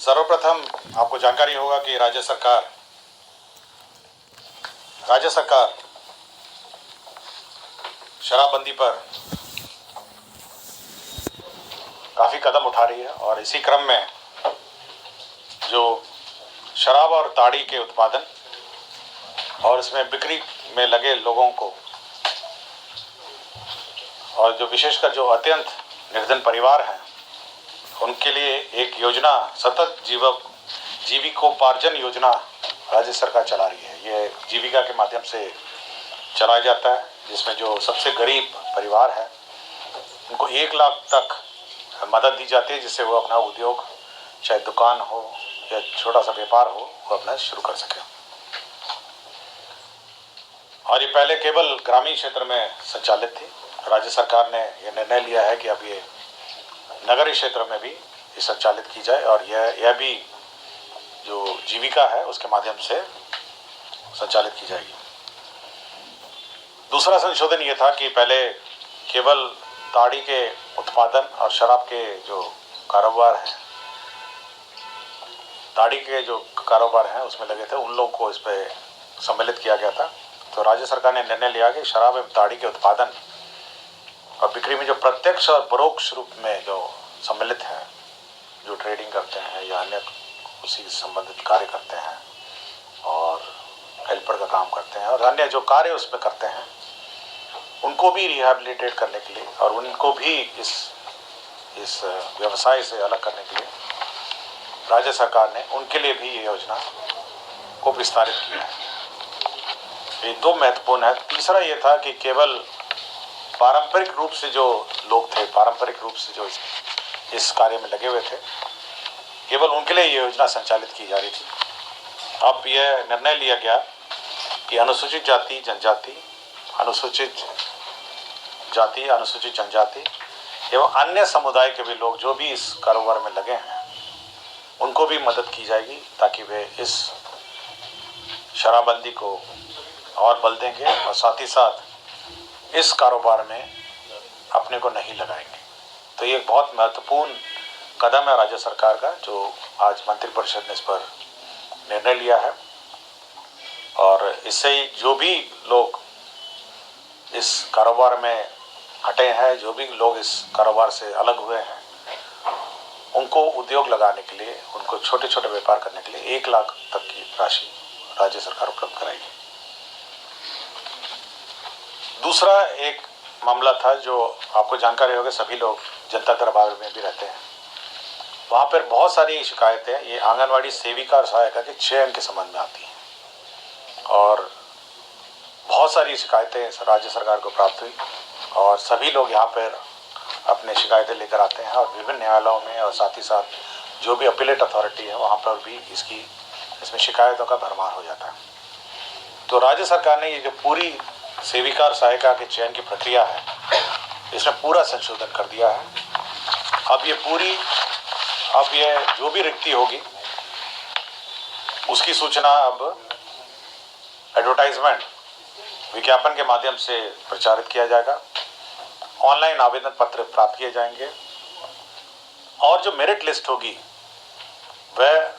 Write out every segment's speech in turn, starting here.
सर्वप्रथम आपको जानकारी होगा कि राज्य सरकार शराबबंदी पर काफ़ी कदम उठा रही है और इसी क्रम में जो शराब और ताड़ी के उत्पादन और इसमें बिक्री में लगे लोगों को और जो विशेषकर जो अत्यंत निर्धन परिवार हैं उनके लिए एक योजना सतत जीविकोपार्जन योजना राज्य सरकार चला रही है। ये जीविका के माध्यम से चलाया जाता है, जिसमें जो सबसे गरीब परिवार है उनको 1 लाख तक मदद दी जाती है, जिससे वो अपना उद्योग, चाहे दुकान हो या छोटा सा व्यापार हो, वो अपना शुरू कर सके। और ये पहले केवल ग्रामीण क्षेत्र में संचालित थी। राज्य सरकार ने यह निर्णय लिया है कि अब ये नगरीय क्षेत्र में भी संचालित की जाए और यह भी जो जीविका है उसके माध्यम से संचालित की जाएगी। दूसरा संशोधन ये था कि पहले केवल ताड़ी के उत्पादन और शराब के जो कारोबार हैं, ताड़ी के जो कारोबार हैं उसमें लगे थे, उन लोगों को इस पर सम्मिलित किया गया था। तो राज्य सरकार ने निर्णय लिया कि शराब एवं ताड़ी के उत्पादन और बिक्री में जो प्रत्यक्ष और परोक्ष रूप में जो सम्मिलित हैं, जो ट्रेडिंग करते हैं या अन्य उसी संबंधित कार्य करते हैं और हेल्पर का काम करते हैं और अन्य जो कार्य उसमें करते हैं, उनको भी रिहैबिलिटेट करने के लिए और उनको भी इस व्यवसाय से अलग करने के लिए राज्य सरकार ने उनके लिए भी ये योजना को विस्तारित किया है। ये 2 महत्वपूर्ण है। तीसरा ये था कि केवल पारंपरिक रूप से जो लोग थे, पारंपरिक रूप से जो इस कार्य में लगे हुए थे, केवल उनके लिए ये योजना संचालित की जा रही थी। अब यह निर्णय लिया गया कि अनुसूचित जाति, अनुसूचित जनजाति एवं अन्य समुदाय के भी लोग जो भी इस कारोबार में लगे हैं उनको भी मदद की जाएगी, ताकि वे इस शराबबंदी को और बल देंगे और साथ ही साथ इस कारोबार में अपने को नहीं लगाएंगे। तो ये एक बहुत महत्वपूर्ण कदम है राज्य सरकार का, जो आज मंत्रिपरिषद ने इस पर निर्णय लिया है। और इससे जो भी लोग इस कारोबार में हटे हैं, जो भी लोग इस कारोबार से अलग हुए हैं, उनको उद्योग लगाने के लिए, उनको छोटे छोटे व्यापार करने के लिए 1 लाख तक की राशि राज्य सरकार उपलब्ध कराएगी। दूसरा एक मामला था जो आपको जानकारी होगी, सभी लोग जनता दरबार में भी रहते हैं, वहाँ पर बहुत सारी शिकायतें ये आंगनवाड़ी सेविका और सहायिका के चयन के संबंध में आती हैं और बहुत सारी शिकायतें राज्य सरकार को प्राप्त हुई और सभी लोग यहाँ पर अपने शिकायतें लेकर आते हैं और विभिन्न न्यायालयों में और साथ ही साथ जो भी अपीलेट अथॉरिटी है वहाँ पर भी इसमें शिकायतों का भरमार हो जाता है। तो राज्य सरकार ने ये जो पूरी सेविका और सहायिका के चयन की प्रक्रिया है, इसमें पूरा संशोधन कर दिया है। अब ये जो भी रिक्ति होगी उसकी सूचना अब एडवर्टाइजमेंट, विज्ञापन के माध्यम से प्रचारित किया जाएगा। ऑनलाइन आवेदन पत्र प्राप्त किए जाएंगे और जो मेरिट लिस्ट होगी वह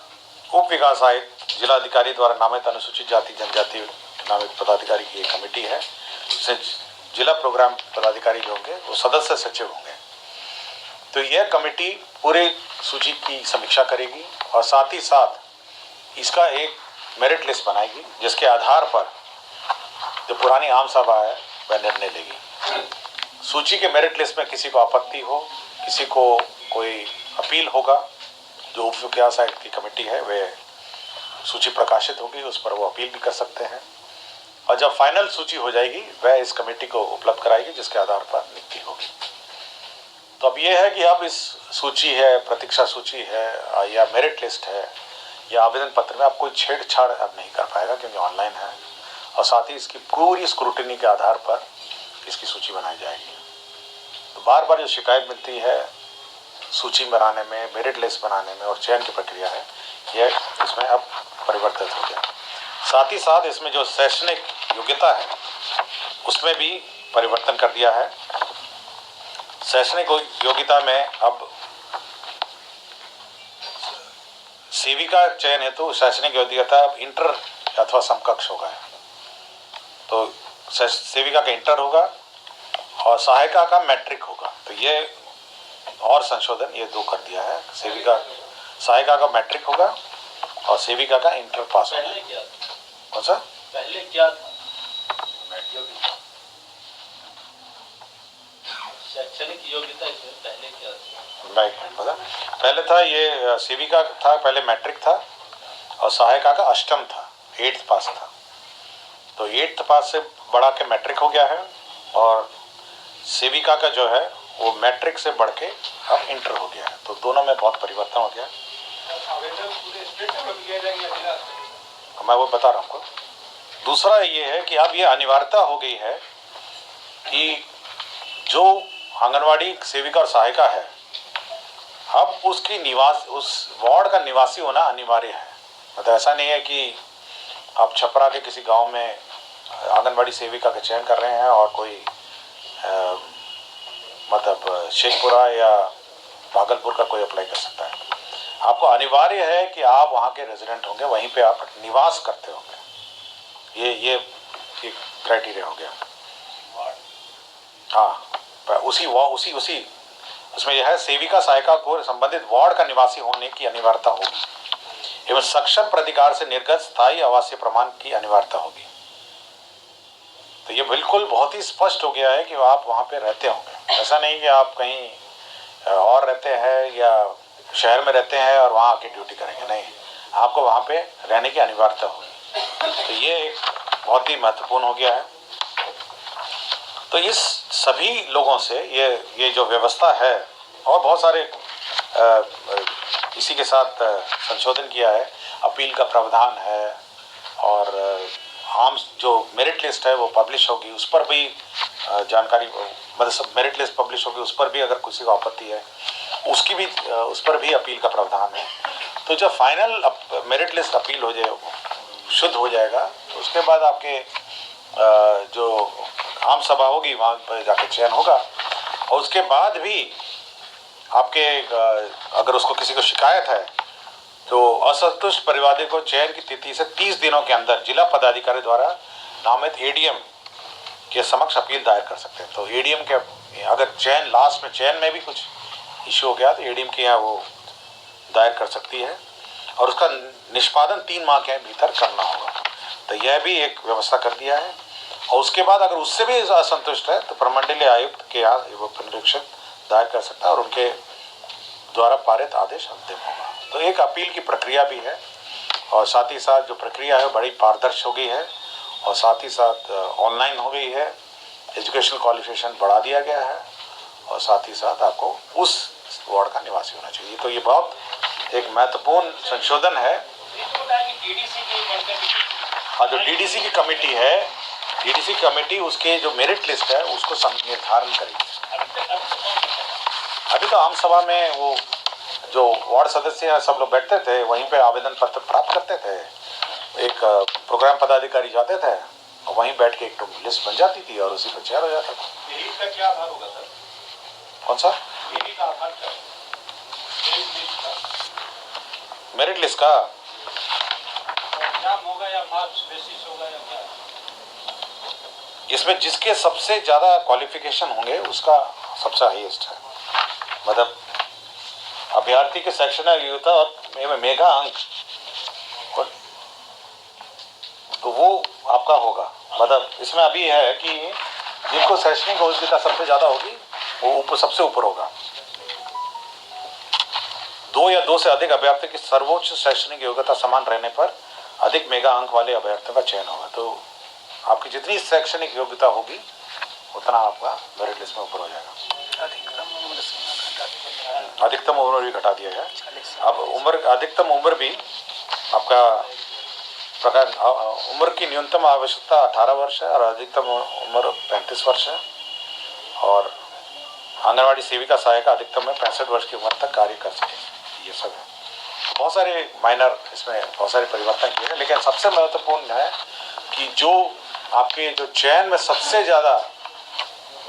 उप विकास आयुक्त, जिलाधिकारी द्वारा नामित अनुसूचित जाति जनजाति नामित पदाधिकारी की एक कमेटी है, जिससे जिला प्रोग्राम पदाधिकारी जो होंगे वो सदस्य सचिव होंगे। तो यह कमेटी पूरे सूची की समीक्षा करेगी और साथ ही साथ इसका एक मेरिट लिस्ट बनाएगी, जिसके आधार पर जो पुरानी आम सभा है वह निर्णय लेगी। सूची के मेरिट लिस्ट में किसी को आपत्ति हो, किसी को कोई अपील होगा, जो उप विकास आयुक्त की कमेटी है वह सूची प्रकाशित होगी, उस पर वो अपील भी कर सकते हैं और जब फाइनल सूची हो जाएगी वह इस कमेटी को उपलब्ध कराएगी, जिसके आधार पर नियुक्ति होगी। तो अब यह है कि अब इस सूची है, प्रतीक्षा सूची है या मेरिट लिस्ट है या आवेदन पत्र में आप कोई छेड़छाड़ अब नहीं कर पाएगा, क्योंकि ऑनलाइन है और साथ ही इसकी पूरी स्क्रूटिनी के आधार पर इसकी सूची बनाई जाएगी। तो बार बार जो शिकायत मिलती है सूची बनाने में, मेरिट लिस्ट बनाने में और चयन की प्रक्रिया है, यह इसमें अब परिवर्तित हो गया। साथ ही साथ इसमें जो शैक्षणिक योग्यता है उसमें भी परिवर्तन कर दिया है। शैक्षणिक योग्यता में अब सेविका चयन हेतु शैक्षणिक योग्यता इंटर अथवा समकक्ष होगा। तो सेविका का इंटर होगा और सहायिका का मैट्रिक होगा। तो ये और संशोधन ये 2 कर दिया है। सेविका सहायिका का मैट्रिक होगा और सेविका का इंटर पास होगा। पहले क्या था? कौन सा? पहले क्या था? शैक्षणिक योग्यता इसमें पहले क्या था? नहीं पता। पहले था ये सेविका था, पहले मैट्रिक था और सहायिका का अष्टम था, 8th पास था। तो 8th पास से बढ़ा के मैट्रिक हो गया है और सेविका का जो है वो मैट्रिक से बढ़ के अब इंटर हो गया है। तो दोनों में बहुत परिवर्तन हो गया। मैं वो बता रहा हूँ आपको। दूसरा ये है कि अब ये अनिवार्यता हो गई है कि जो आंगनवाड़ी सेविका और सहायिका है, अब उसकी निवास उस वार्ड का निवासी होना अनिवार्य है। मतलब ऐसा नहीं है कि आप छपरा के किसी गांव में आंगनवाड़ी सेविका का चयन कर रहे हैं और कोई मतलब शेखपुरा या भागलपुर का कोई अप्लाई कर सकता है। आपको अनिवार्य है कि आप वहाँ के रेजिडेंट होंगे, वहीं पे आप निवास करते होंगे। ये एक क्राइटेरिया हो गया। हाँ, उसी उसमें यह है सेविका सहायिका को संबंधित वार्ड का निवासी होने की अनिवार्यता होगी एवं सक्षम प्राधिकार से निर्गत स्थायी आवासीय प्रमाण की अनिवार्यता होगी। तो ये बिल्कुल बहुत ही स्पष्ट हो गया है कि आप वहाँ पे रहते होंगे। ऐसा नहीं कि आप कहीं और रहते हैं या शहर में रहते हैं और वहाँ आके ड्यूटी करेंगे, नहीं, आपको वहाँ पे रहने की अनिवार्यता होगी। तो ये एक बहुत ही महत्वपूर्ण हो गया है। तो इस सभी लोगों से ये जो व्यवस्था है और बहुत सारे इसी के साथ संशोधन किया है। अपील का प्रावधान है और आम जो मेरिट लिस्ट है वो पब्लिश होगी, उस पर भी जानकारी, मतलब मेरिट लिस्ट पब्लिश होगी, उस पर भी अगर किसी को आपत्ति है उसकी भी उस पर भी अपील का प्रावधान है। तो जब फाइनल मेरिट लिस्ट अपील हो जाए, शुद्ध हो जाएगा, तो उसके बाद आपके जो आम सभा होगी वहाँ पर जाके चयन होगा और उसके बाद भी आपके अगर उसको किसी को शिकायत है तो असंतुष्ट परिवादी को चयन की तिथि से 30 दिनों के अंदर जिला पदाधिकारी द्वारा नामित एडीएम के समक्ष अपील दायर कर सकते हैं। तो एडीएम के अगर लास्ट में चयन में भी कुछ इश्यू हो गया तो एडीएम के यहाँ वो दायर कर सकती है और उसका निष्पादन 3 माह के भीतर करना होगा। तो यह भी एक व्यवस्था कर दिया है। और उसके बाद अगर उससे भी असंतुष्ट है तो प्रमंडलीय आयुक्त के यहाँ वो पुनरीक्षण दायर कर सकता है और उनके द्वारा पारित आदेश अंतिम होगा। तो एक अपील की प्रक्रिया भी है और साथ ही साथ जो प्रक्रिया है बड़ी पारदर्शी हो गई है और साथ ही साथ ऑनलाइन हो गई है। एजुकेशनल क्वालिफिकेशन बढ़ा दिया गया है और साथ ही साथ आपको उस वार्ड का निवासी होना चाहिए। तो ये बहुत एक महत्वपूर्ण संशोधन है। हाँ, जो डीडीसी की कमेटी है, डीडीसी कमेटी उसके जो मेरिट लिस्ट है उसको निर्धारण करेगी। अभी तो आम सभा में वो जो वार्ड सदस्य सब लोग बैठते थे, वहीं पे आवेदन पत्र प्राप्त करते थे, एक प्रोग्राम पदाधिकारी जाते थे और वहीं बैठ के एक लिस्ट बन जाती थी और उसी पर चयन हो जाता था। मेरिट का क्या आधार होगा सर? कौन सा? मेरिट का आधार क्या? मेरिट लिस्ट का एग्जाम होगा या मार्क्स बेसिस होगा या क्या? इसमें जिसके सबसे ज्यादा क्वालिफिकेशन होंगे उसका सबसे हाईएस्ट है। मतलब अभ्यर्थी के शैक्षणिक योग्यता और मेगा अंक तो वो आपका होगा। मतलब इसमें अभी है कि जिनको शैक्षणिक योग्यता सबसे ज्यादा होगी वो सबसे ऊपर होगा। 2 या 2 से अधिक अभ्यर्थी की सर्वोच्च शैक्षणिक योग्यता समान रहने पर अधिक मेगा अंक वाले अभ्यर्थियों का चयन होगा। तो आपकी जितनी शैक्षणिक योग्यता होगी उतना आपका मेरिट लिस्ट में ऊपर हो जाएगा। अधिकतम उम्र भी घटा दिया गया। अब अधिकतम उम्र भी आपका प्रकार उम्र की न्यूनतम आवश्यकता 18 वर्ष है और अधिकतम उम्र 35 वर्ष है और आंगनवाड़ी सेविका सहायिका अधिकतम में 65 वर्ष की उम्र तक कार्य कर सकेंगे। ये सब है। बहुत सारे माइनर इसमें बहुत सारे परिवर्तन किए हैं, लेकिन सबसे महत्वपूर्ण है कि जो आपके जो चयन में सबसे ज़्यादा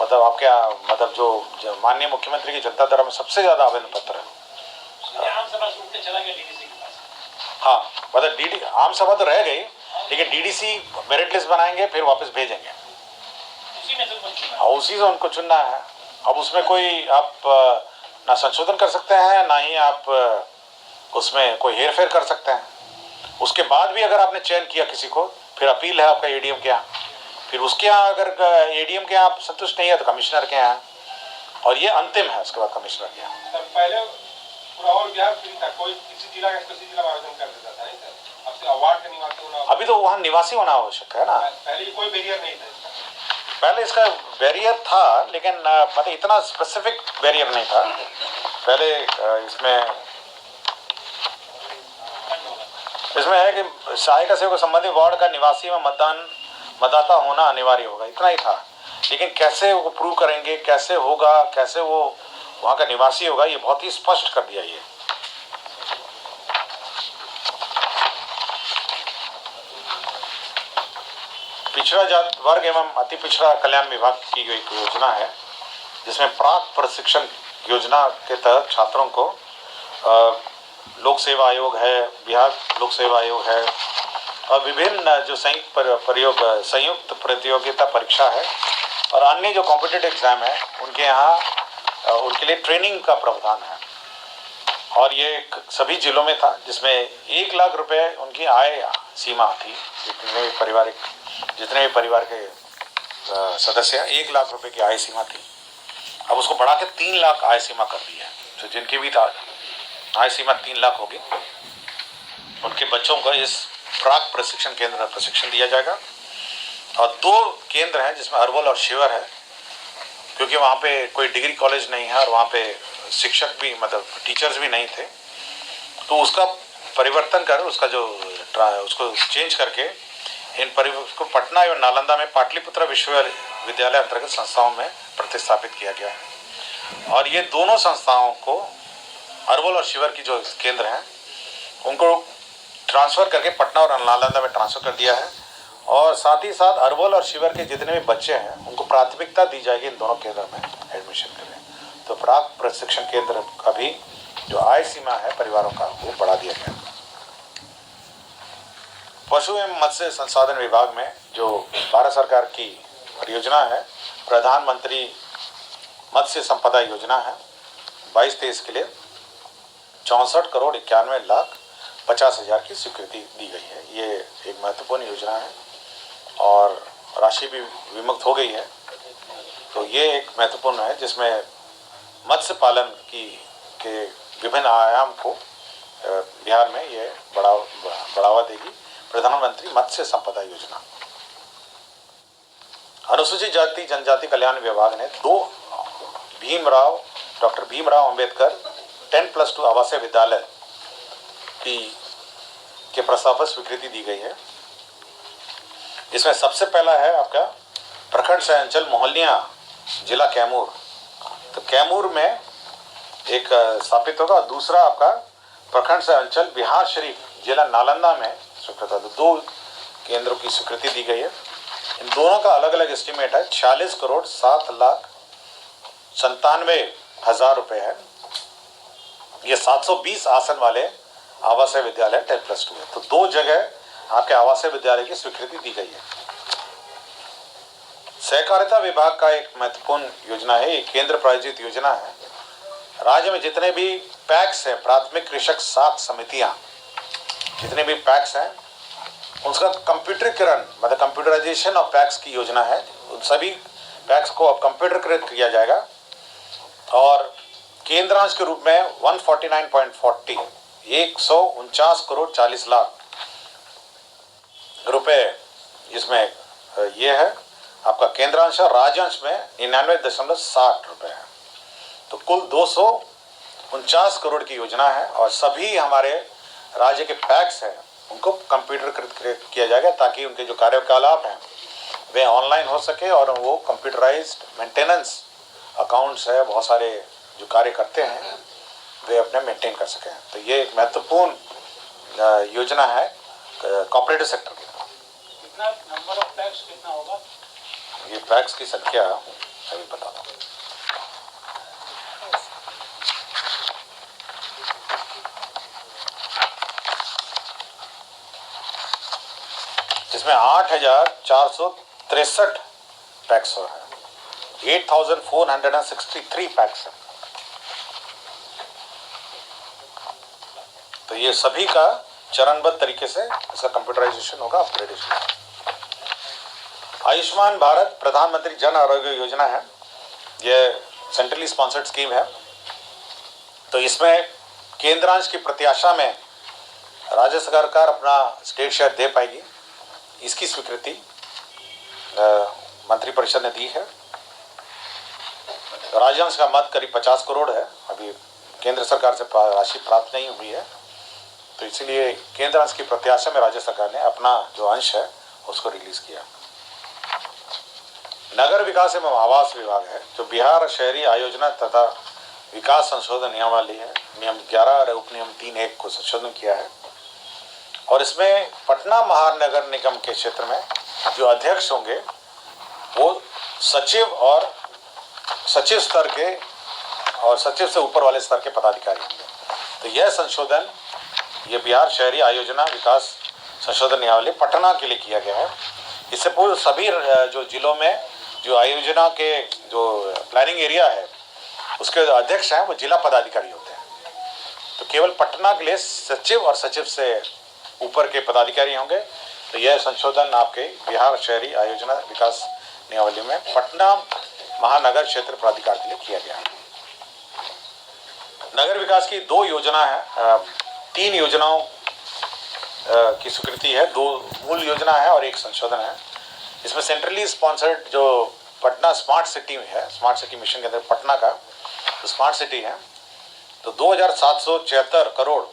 मतलब आपके मतलब जो माननीय मुख्यमंत्री की जनता दर में सबसे ज़्यादा आवेदन पत्र है। हाँ, मतलब डीडी आम सभा तो रह गई, लेकिन डीडीसी मेरिट लिस्ट बनाएंगे फिर वापस भेजेंगे। उसी में से कुछ चुना हाँ, उसी से उनको चुनना है। अब उसमें कोई आप ना संशोधन कर सकते हैं, ना ही आप उसमें कोई हेर फेर कर सकते हैं। उसके बाद भी अगर आपने चयन किया किसी को, फिर अपील है आपका एडीएम के यहाँ, फिर उसके यहाँ अगर एडीएम के यहाँ आप संतुष्ट नहीं है तो कमिश्नर के यहाँ, और ये अंतिम है उसके बाद कमिश्नर के यहाँ। सर पहले पूरा और बिहार फ्री था, कोई किसी जिला का किसी जिला में आवेदन कर देता था, नहीं सर? अब से अवार्ड का निवासी होना, अभी तो वहाँ निवासी होना आवश्यक है ना। पहले कोई बैरियर नहीं था इसका। पहले इसका बैरियर था, लेकिन मतलब इतना स्पेसिफिक बैरियर नहीं था पहले। इसमें है कि सहायिका सेवक संबंधित वार्ड का निवासी में मतदाता होना अनिवार्य होगा, इतना ही था। लेकिन कैसे वो प्रूव करेंगे, कैसे होगा, कैसे वो वहाँ का निवासी होगा, ये बहुत ही स्पष्ट कर दिया ये। पिछड़ा जात वर्ग एवं अति पिछड़ा कल्याण विभाग की एक योजना है, जिसमें प्राक प्रशिक्षण योजना के तहत छात्रों को लोक सेवा आयोग है, बिहार लोक सेवा आयोग है, और विभिन्न जो संयुक्त प्रतियोगिता परीक्षा है और अन्य जो कॉम्पिटिटिव एग्जाम है, उनके यहाँ उनके लिए ट्रेनिंग का प्रावधान है। और ये सभी जिलों में था, जिसमें 1 लाख रुपए उनकी आय सीमा थी। जितने भी परिवार के सदस्य हैं, 1 लाख रुपए की आय सीमा थी। अब उसको बढ़ा के 3 लाख आय सीमा कर दी है। तो जिनकी भी आय सीमा 3 लाख होगी, उनके बच्चों को इस प्राक प्रशिक्षण केंद्र में प्रशिक्षण दिया जाएगा। और 2 केंद्र हैं जिसमें अरवल और शिवर है, क्योंकि वहाँ पे कोई डिग्री कॉलेज नहीं है और वहाँ पे शिक्षक भी, मतलब टीचर्स भी नहीं थे। तो उसका परिवर्तन कर उसको चेंज करके उसको पटना एवं नालंदा में पाटलिपुत्र विश्वविद्यालय अंतर्गत संस्थाओं में प्रतिस्थापित किया गया है। और ये दोनों संस्थाओं को, अरवल और शिवर की जो केंद्र हैं, उनको ट्रांसफ़र करके पटना और नालंदा में ट्रांसफ़र कर दिया है। और साथ ही साथ अरवल और शिवर के जितने भी बच्चे हैं, उनको प्राथमिकता दी जाएगी इन दोनों केंद्र में एडमिशन के लिए। तो प्राक प्रशिक्षण केंद्र का भी जो आय सीमा है परिवारों का, वो बढ़ा दिया गया। पशु एवं मत्स्य संसाधन विभाग में जो भारत सरकार की परियोजना है, प्रधानमंत्री मत्स्य संपदा योजना है, 22-23 के लिए 64,91,50,000 की स्वीकृति दी गई है। ये एक महत्वपूर्ण योजना है और राशि भी विमुक्त हो गई है। तो ये एक महत्वपूर्ण है, जिसमें मत्स्य पालन के विभिन्न आयाम को बिहार में ये बढ़ावा देगी प्रधानमंत्री मत्स्य संपदा योजना। अनुसूचित जाति जनजाति कल्याण विभाग ने डॉक्टर भीमराव अंबेडकर 10+2 आवासीय विद्यालय के प्रस्ताव पर स्वीकृति दी गई है। इसमें सबसे पहला है आपका प्रखंड सह अंचल मोहल्लिया, जिला कैमूर। तो कैमूर में एक स्थापित होगा। दूसरा आपका प्रखंड सह अंचल बिहार शरीफ, जिला नालंदा में स्वीकृत है। तो 2 केंद्रों की स्वीकृति दी गई है। इन दोनों का अलग अलग एस्टिमेट है, 46,07,97,000 रुपये है। ये 720 आसन वाले आवासीय विद्यालय 10+2 है। तो 2 जगह आपके आवासीय विद्यालय की स्वीकृति दी गई है। सहकारिता विभाग का एक महत्वपूर्ण योजना है, ये केंद्र प्रायोजित योजना है। राज्य में जितने भी पैक्स हैं, प्राथमिक कृषक साख समितियां, जितने भी पैक्स हैं, उसका कंप्यूटरीकरण, मतलब कंप्यूटराइजेशन ऑफ पैक्स की योजना है। उन सभी पैक्स को अब कंप्यूटरीकृत किया जाएगा और केंद्रांश के रूप में 149.40 149,40,00,000 रुपए इसमें ये है आपका केंद्रांश। राज्यांश में 99.60 रुपए है। तो कुल 249 करोड़ की योजना है और सभी हमारे राज्य के पैक्स हैं, उनको कंप्यूटरीकृत किया जाएगा, ताकि उनके जो कार्यकलाप हैं वे ऑनलाइन हो सके और वो कंप्यूटराइज्ड मेंटेनेंस अकाउंट्स है, बहुत सारे जो कार्य करते हैं वे अपने मेंटेन कर सकें। तो ये एक महत्वपूर्ण योजना है कॉर्पोरेटिव सेक्टर की। कितना नंबर ऑफ पैक्स कितना होगा? ये पैक्स की संख्या अभी बताता हूँ। इसमें 8,463 पैक्स है, 8,463 पैक्स है। तो ये सभी का चरणबद्ध तरीके से इसका कंप्यूटराइजेशन होगा, अपग्रेडेशन। आयुष्मान भारत प्रधानमंत्री जन आरोग्य योजना है, ये सेंट्रली स्पॉन्सर्ड स्कीम है। तो इसमें केंद्रांश की प्रत्याशा में राज्य सरकार अपना स्टेट शेयर दे पाएगी, इसकी स्वीकृति मंत्रिपरिषद ने दी है। राज्यांश का मत करीब 50 करोड़ है, अभी केंद्र सरकार से राशि प्राप्त नहीं हुई है, तो इसलिए केंद्र अंश की प्रत्याशा में राज्य सरकार ने अपना जो अंश है उसको रिलीज किया। नगर विकास एवं आवास विभाग है, जो बिहार शहरी आयोजना तथा विकास संशोधन नियमावली है, नियम 11 और उपनियम 3(1) को संशोधन किया है। और इसमें पटना महानगर निगम के क्षेत्र में जो अध्यक्ष होंगे वो सचिव और सचिव स्तर के और सचिव से ऊपर वाले स्तर के पदाधिकारी होंगे। तो यह संशोधन, ये बिहार शहरी आयोजना विकास संशोधन नियमावली पटना के लिए किया गया है। इससे पूर्व सभी जो जिलों में जो आयोजना के जो प्लानिंग एरिया है उसके अध्यक्ष हैं वो जिला पदाधिकारी होते हैं। तो केवल पटना के लिए सचिव और सचिव से ऊपर के पदाधिकारी होंगे। तो यह संशोधन आपके बिहार शहरी आयोजना विकास नियमावली में पटना महानगर क्षेत्र प्राधिकार के लिए किया गया है। नगर विकास की 2 योजना है, 3 योजनाओं की स्वीकृति है, 2 मूल योजना है और 1 संशोधन है। इसमें सेंट्रली स्पॉन्सर्ड जो पटना स्मार्ट सिटी में है, स्मार्ट सिटी मिशन के अंदर पटना का तो स्मार्ट सिटी है, तो 2,776 करोड़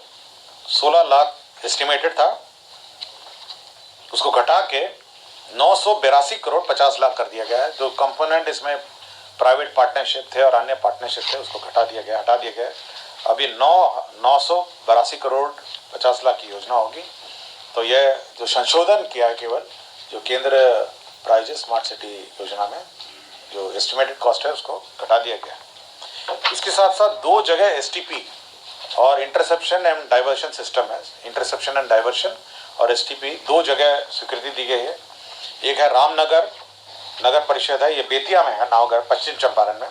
16 लाख एस्टिमेटेड था, उसको घटा के 982 करोड़ 50 लाख कर दिया गया है। जो कंपोनेंट इसमें प्राइवेट पार्टनरशिप थे और अन्य पार्टनरशिप थे उसको हटा दिया गया। अभी 982 करोड़ 50 लाख की योजना होगी। तो यह जो संशोधन किया है केवल जो केंद्र प्रायोजित स्मार्ट सिटी योजना में जो एस्टिमेटेड कॉस्ट है उसको घटा दिया गया। इसके साथ साथ 2 जगह एसटीपी और इंटरसेप्शन एंड डाइवर्शन सिस्टम है, इंटरसेप्शन एंड डाइवर्शन और एसटीपी 2 जगह स्वीकृति दी गई है। एक है रामनगर नगर परिषद है, ये बेतिया में है, नावगढ़ पश्चिम चंपारण में।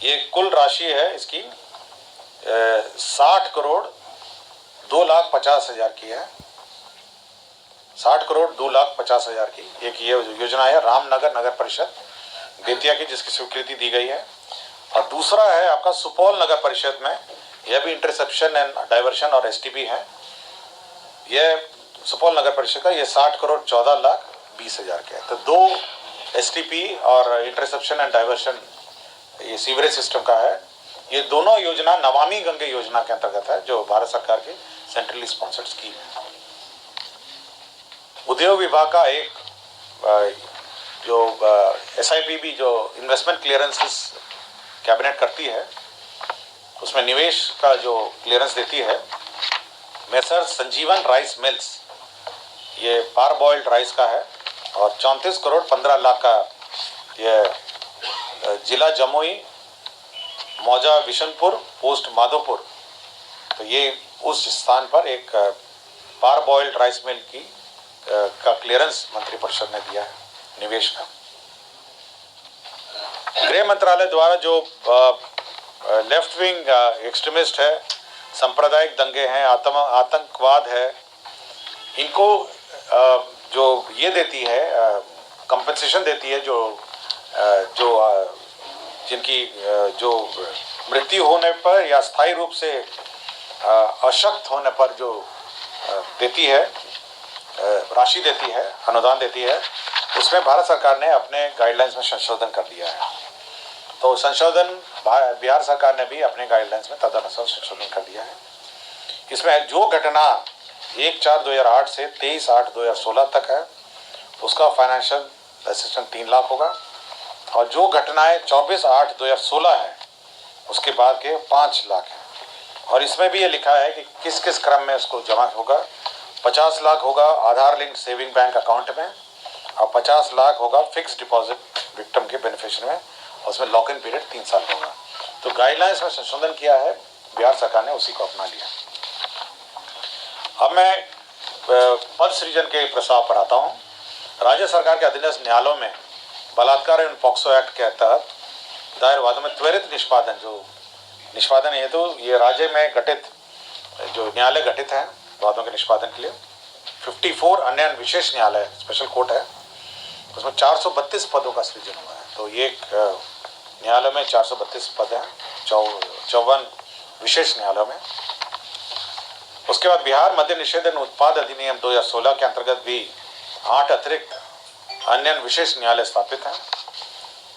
ये कुल राशि है इसकी 60 करोड़ 2,50,000 की है, 60 करोड़ 2,50,000 की एक ये योजना है रामनगर नगर परिषद बेतिया की, जिसकी स्वीकृति दी गई है। और दूसरा है आपका सुपौल नगर परिषद में, यह भी इंटरसेप्शन एंड डाइवर्शन और एसटीपी है। यह सुपौल नगर परिषद का ये 60 करोड़ 14,20,000 के है। तो 2 एसटीपी और इंटरसेप्शन एंड डाइवर्शन ये सीवरेज सिस्टम का है। ये दोनों योजना नमामि गंगे योजना के अंतर्गत है, जो भारत सरकार की सेंट्रली स्पॉन्सर्ड स्कीम है। उद्योग विभाग का एक जो SIPB जो इन्वेस्टमेंट क्लियरेंसेस कैबिनेट करती है, उसमें निवेश का जो क्लियरेंस देती है मेसर संजीवन राइस मिल्स, ये पार बॉइल्ड राइस का है और 34 करोड़ 15 लाख का ये जिला जमुई मौजा बिशनपुर पोस्ट माधोपुर, तो ये उस स्थान पर एक पार बॉइल्ड राइस मिल की का क्लियरेंस मंत्रिपरिषद ने दिया है निवेश का। गृह मंत्रालय द्वारा जो लेफ्ट विंग एक्सट्रीमिस्ट है, सांप्रदायिक दंगे हैं, आतंकवाद है, इनको जो ये देती है कंपनसेशन देती है, जो जिनकी जो मृत्यु होने पर या स्थायी रूप से अशक्त होने पर जो देती है राशि देती है, अनुदान देती है, उसमें भारत सरकार ने अपने गाइडलाइंस में संशोधन कर दिया है। तो संशोधन बिहार सरकार ने भी अपने गाइडलाइंस में तदनुसार संशोधन कर दिया है। इसमें जो घटना 1/4/2008 से 23/8/2016 तक है उसका फाइनेंशियल असिस्टेंस 3 लाख होगा, और जो घटनाएं 24/8/2016 है उसके बाद के 5 लाख है। और इसमें भी ये लिखा है कि किस किस क्रम में उसको जमा होगा। 50 लाख होगा आधार लिंक सेविंग बैंक अकाउंट में और 50 लाख होगा फिक्स डिपॉजिट विक्टिम के बेनिफिशियरी में, और उसमें लॉक इन पीरियड 3 साल होगा। तो गाइडलाइंस में संशोधन किया है बिहार सरकार ने, उसी को अपना लिया। अब मैं पद सृजन के प्रस्ताव पर आता हूँ। राज्य सरकार के अधीनस्थ न्यायालयों में बलात्कार एवं पॉक्सो एक्ट के तहत दायर वादों में त्वरित निष्पादन हेतु ये राज्य में गठित जो न्यायालय गठित हैं वादों के निष्पादन के लिए 54 अन्य विशेष न्यायालय स्पेशल कोर्ट है, उसमें 432 पदों का सृजन हुआ है। तो ये न्यायालय में 432 पद हैं 54 विशेष न्यायालयों में। उसके बाद बिहार मद्य निषेध एवं उत्पाद अधिनियम 2016 के अंतर्गत भी 8 अतिरिक्त अन्य विशेष न्यायालय स्थापित हैं।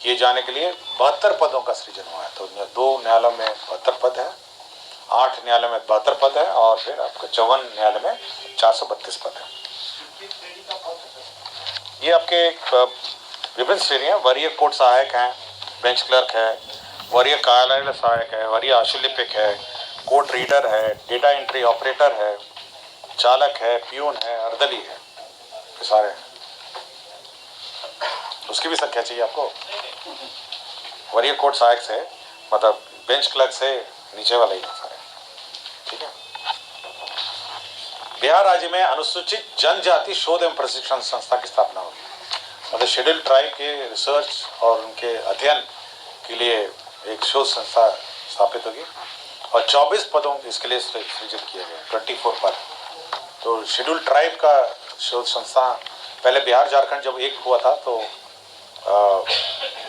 किए जाने के लिए 72 पदों का सृजन हुआ है। तो 2 न्यायालयों में 72 पद है, 8 न्यायालय में 72 पद है और फिर आपका 54 न्यायालय में 432 पद है। ये आपके विभिन्न श्रेणियाँ वरीय कोर्ट सहायक हैं, बेंच क्लर्क है, वरीय कार्यालय सहायक है, वरीय आशुलिपिक है, कोर्ट रीडर है, डेटा एंट्री ऑपरेटर है, चालक है, पियून है, अर्दली है, ये सारे हैं। उसकी भी संख्या चाहिए आपको। वरीय कोर्ट सहायक से मतलब बेंच क्लर्क से नीचे वाले ही सारे, ठीक है। बिहार राज्य में अनुसूचित जनजाति शोध एवं प्रशिक्षण संस्था की स्थापना होगी। मतलब शेड्यूल ट्राइब के रिसर्च और उनके अध्ययन के लिए एक शोध संस्था स्थापित होगी और 24 पदों इसके लिए सृजित किए गए, 24 पद। तो शेड्यूल ट्राइब का शोध संस्था पहले बिहार झारखंड जब एक हुआ था तो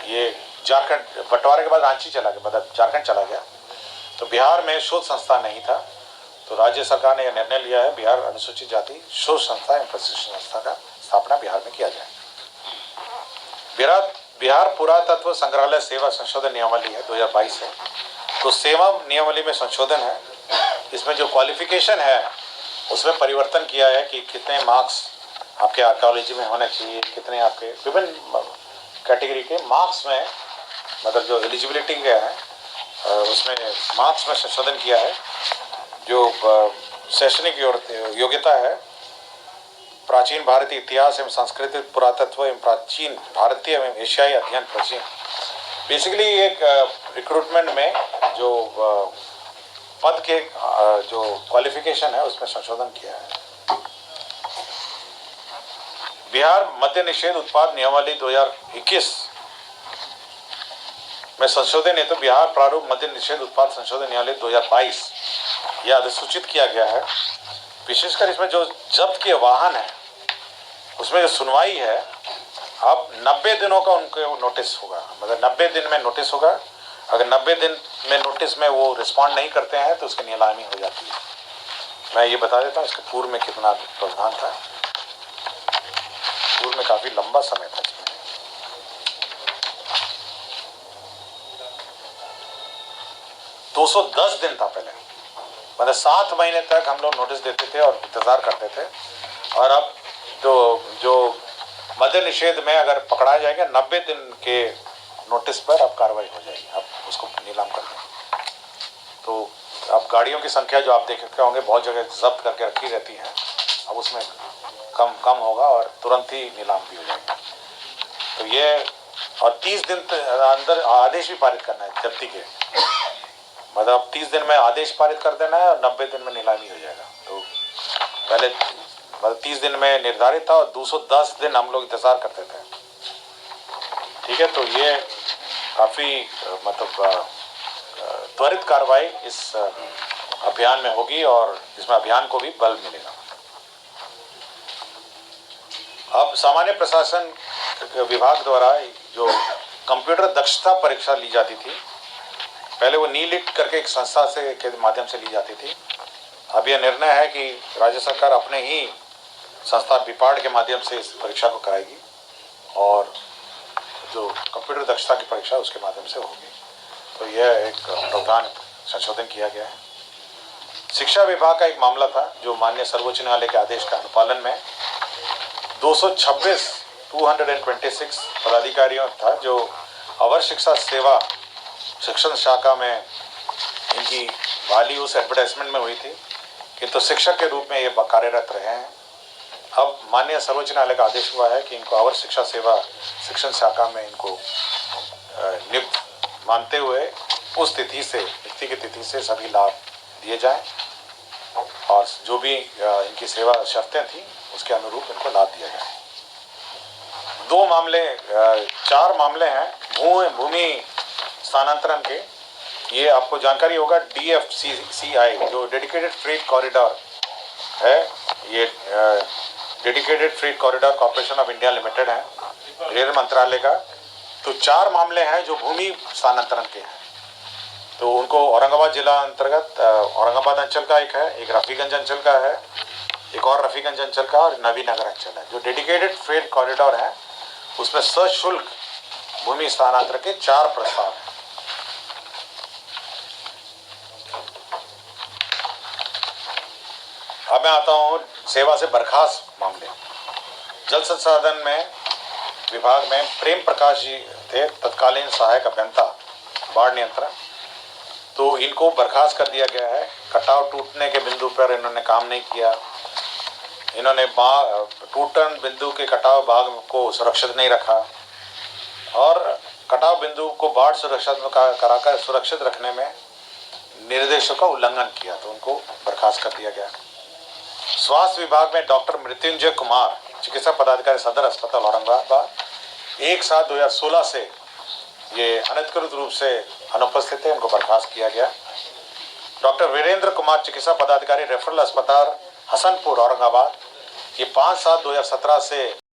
ये झारखंड बंटवारे के बाद रांची चला गया, मतलब झारखंड चला गया। तो बिहार में शोध संस्था नहीं था, तो राज्य सरकार ने यह निर्णय लिया है बिहार अनुसूचित जाति शोध संस्था एवं प्रशिक्षण संस्था का स्थापना बिहार में किया जाए। बिहार पुरातत्व संग्रहालय सेवा संशोधन नियमावली है 2022 है। तो सेवा नियमावली में संशोधन है, इसमें जो क्वालिफिकेशन है उसमें परिवर्तन किया है कि कितने मार्क्स आपके आर्कियोलॉजी में होने चाहिए, कितने आपके विभिन्न कैटेगरी के मार्क्स में मतलब जो एलिजिबिलिटी के हैं उसमें मार्क्स में संशोधन किया है। जो शैक्षणिक योग्यता है प्राचीन भारतीय इतिहास एवं संस्कृति पुरातत्व एवं प्राचीन भारतीय एवं एशियाई अध्ययन प्राचीन। बेसिकली एक रिक्रूटमेंट में जो पद के जो क्वालिफिकेशन है उसमें संशोधन किया है। बिहार मद्य निषेध उत्पाद नियमावली 2021 में संशोधन है। तो बिहार प्रारूप मद्य निषेध उत्पाद संशोधन नियमावली 2022 यह अधिसूचित किया गया है। विशेषकर इसमें जो जब्त किए वाहन है उसमें जो सुनवाई है अब 90 दिनों का उनको नोटिस होगा, मतलब 90 दिन में नोटिस होगा। अगर 90 दिन में नोटिस में वो रिस्पॉन्ड नहीं करते हैं तो उसकी नीलामी हो जाती है। मैं ये बता देता हूँ इसके पूर्व में कितना प्रावधान था। पूर्व में काफी लंबा समय था इसमें। 210 दिन था पहले, मतलब 7 महीने तक हम लोग नोटिस देते थे और इंतजार करते थे। और अब जो मद्य निषेध में अगर पकड़ा जाएगा 90 दिन के नोटिस पर अब कार्रवाई हो जाएगी, अब उसको नीलाम कर देंगे। तो अब गाड़ियों की संख्या जो आप देखते होंगे बहुत जगह जब्त करके रखी रहती है, अब उसमें कम होगा और तुरंत ही नीलाम भी हो जाएगी। तो ये और 30 दिन अंदर आदेश भी पारित करना है जब्ती के, मतलब 30 दिन में आदेश पारित कर देना है और 90 दिन में नीलामी हो जाएगा। तो पहले मतलब 30 दिन में निर्धारित था और 210 दिन हम लोग इंतजार करते थे, ठीक है। तो ये काफ़ी मतलब त्वरित कार्रवाई इस अभियान में होगी और इसमें अभियान को भी बल मिलेगा। अब सामान्य प्रशासन विभाग द्वारा जो कंप्यूटर दक्षता परीक्षा ली जाती थी, पहले वो नीलिट करके एक संस्था से के माध्यम से ली जाती थी। अब यह निर्णय है कि राज्य सरकार अपने ही संस्था बिपाड के माध्यम से इस परीक्षा को कराएगी और जो कंप्यूटर दक्षता की परीक्षा उसके माध्यम से होगी। तो यह एक प्रावधान संशोधन किया गया है। शिक्षा विभाग का एक मामला था जो माननीय सर्वोच्च न्यायालय के आदेश का अनुपालन में 226 पदाधिकारियों था जो अवर शिक्षा सेवा शिक्षण शाखा में इनकी बहाली उस एडवर्टाइजमेंट में हुई थी, किंतु शिक्षक के रूप में ये कार्यरत रहे हैं। अब माननीय सर्वोच्च न्यायालय का आदेश हुआ है कि इनको अवर शिक्षा सेवा शिक्षण शाखा में इनको नियुक्त मानते हुए उस तिथि की तिथि से सभी लाभ दिए जाएं और और जो भी इनकी सेवा शर्तें थी उसके अनुरूप इनको लाभ दिया गया है। 4 मामले हैं भूमि स्थानांतरण के। ये आपको जानकारी होगा, DFCCI जो डेडिकेटेड फ्रेट कॉरिडोर है, ये dedicated freight corridor corporation of India limited है, रेल मंत्रालय का। तो 4 मामले हैं जो भूमि स्थानांतरण के हैं। तो उनको औरंगाबाद जिला अंतर्गत औरंगाबाद अंचल का एक रफीगंज अंचल का है, एक और रफीगंज अंचल का और नवीनगर अंचल है। जो डेडिकेटेड फ्रेट कॉरिडोर है उसमें सशुल्क भूमि स्थानांतरण के 4 प्रस्ताव हैं। अब मैं आता हूं सेवा से बर्खास्त मामले। जल संसाधन में विभाग में प्रेम प्रकाश जी थे तत्कालीन सहायक अभियंता बाढ़ नियंत्रण, तो इनको बर्खास्त कर दिया गया है। कटाव टूटने के बिंदु पर इन्होंने काम नहीं किया। इन्होंने टूटन बिंदु के कटाव भाग को सुरक्षित नहीं रखा और कटाव बिंदु को बाढ़ सुरक्षित कराकर सुरक्षित रखने में निर्देशों का उल्लंघन किया, तो उनको बर्खास्त कर दिया गया। स्वास्थ्य विभाग में डॉक्टर मृत्युंजय कुमार चिकित्सा पदाधिकारी सदर अस्पताल औरंगाबाद 1/7/2016 से ये अनधिकृत रूप से अनुपस्थित है, उनको बर्खास्त किया गया। डॉक्टर वीरेंद्र कुमार चिकित्सा पदाधिकारी रेफरल अस्पताल हसनपुर औरंगाबाद, ये 5/7/2017 से